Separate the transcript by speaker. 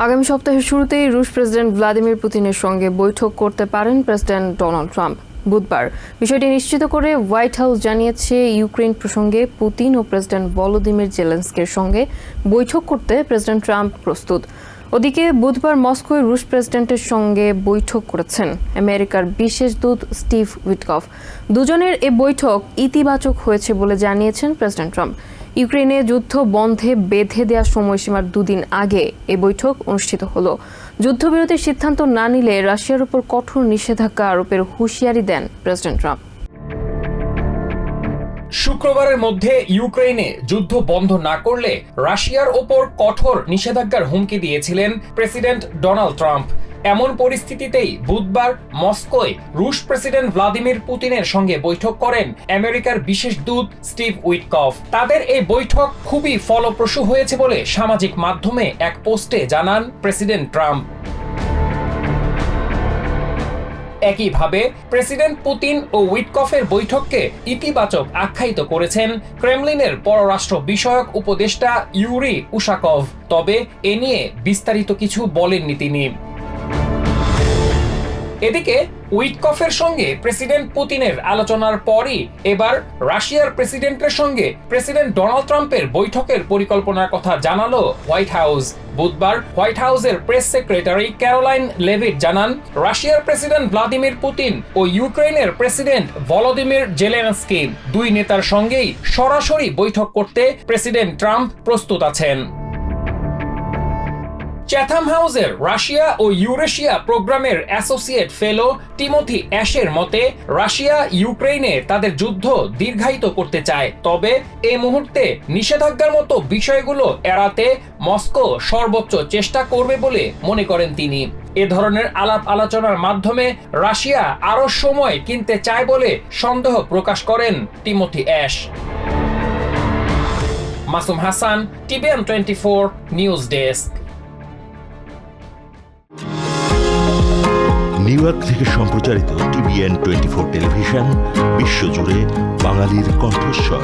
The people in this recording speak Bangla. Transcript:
Speaker 1: আগামী সপ্তাহের শুরুতেই রুশ প্রেসিডেন্ট ভ্লাদিমির পুতিনের সঙ্গে বৈঠক করতে পারেন প্রেসিডেন্ট ডোনাল্ড ট্রাম্প। বুধবার বিষয়টি নিশ্চিত করে হোয়াইট হাউস জানিয়েছে, ইউক্রেন প্রসঙ্গে পুতিন ও প্রেসিডেন্ট ভলোদিমির জেলেনস্কির সঙ্গে বৈঠক করতে প্রেসিডেন্ট ট্রাম্প প্রস্তুত। ওদিকে বুধবার মস্কোয় রুশ প্রেসিডেন্টের সঙ্গে বৈঠক করেছেন আমেরিকার বিশেষ দূত স্টিভ উইটকফ। দুজনের এ বৈঠক ইতিবাচক হয়েছে বলে জানিয়েছেন প্রেসিডেন্ট ট্রাম্প। ইউক্রেনে যুদ্ধ বন্ধে বেঁধে দেওয়া সময়সীমার দুদিন আগে এ বৈঠক অনুষ্ঠিত হলো। যুদ্ধবিরতির সিদ্ধান্ত না নিলে রাশিয়ার উপর কঠোর নিষেধাজ্ঞা আরোপের হুঁশিয়ারি দেন প্রেসিডেন্ট ট্রাম্প।
Speaker 2: শুক্রবারের মধ্যে ইউক্রেনে যুদ্ধ বন্ধ না করলে রাশিয়ার ওপর কঠোর নিষেধাজ্ঞার হুমকি দিয়েছিলেন প্রেসিডেন্ট ডোনাল্ড ট্রাম্প। এমন পরিস্থিতিতেই বুধবার মস্কোয় রুশ প্রেসিডেন্ট ভ্লাদিমির পুতিনের সঙ্গে বৈঠক করেন আমেরিকার বিশেষ দূত স্টিভ উইটকফ। তাদের এই বৈঠক খুবই ফলপ্রসূ হয়েছে বলে সামাজিক মাধ্যমে এক পোস্টে জানান প্রেসিডেন্ট ট্রাম্প। একইভাবে প্রেসিডেন্ট পুতিন ও উইটকফের বৈঠককে ইতিবাচক আখ্যায়িত করেছেন ক্রেমলিনের পররাষ্ট্র বিষয়ক উপদেষ্টা ইউরি উশাকভ। তবে এ নিয়ে বিস্তারিত কিছু বলেননি তিনি। এদিকে উইটকফের সঙ্গে প্রেসিডেন্ট পুতিনের আলোচনার পরই এবার রাশিয়ার প্রেসিডেন্টের সঙ্গে প্রেসিডেন্ট ডোনাল্ড ট্রাম্পের বৈঠকের পরিকল্পনার কথা জানালো হোয়াইট হাউস। বুধবার হোয়াইট হাউসের প্রেস সেক্রেটারি ক্যারোলাইন লেভিট জানান, রাশিয়ার প্রেসিডেন্ট ভ্লাদিমির পুতিন ও ইউক্রেনের প্রেসিডেন্ট ভলোদিমির জেলেনস্কি দুই নেতার সঙ্গেই সরাসরি বৈঠক করতে প্রেসিডেন্ট ট্রাম্প প্রস্তুত আছেন। চ্যাথাম হাউসের রাশিয়া ও ইউরেশিয়া প্রোগ্রামের অ্যাসোসিয়েট ফেলো টিমোথি অ্যাশের মতে, রাশিয়া ইউক্রেনে তাদের যুদ্ধ দীর্ঘায়িত করতে চায়, তবে এই মুহূর্তে নিষেধাজ্ঞার মতো বিষয়গুলো এড়াতে মস্কো সর্বোচ্চ চেষ্টা করবে বলে মনে করেন তিনি। এ ধরনের আলাপ আলোচনার মাধ্যমে রাশিয়া আরও সময় কিনতে চায় বলে সন্দেহ প্রকাশ করেন Timothy ash. Masum Hasan, TVN 24 news desk.
Speaker 3: New York থেকে সম্প্রচারিত টিভিএন 24 টেলিভিশন বিশ্বজুড়ে বাঙালির কণ্ঠস্বর।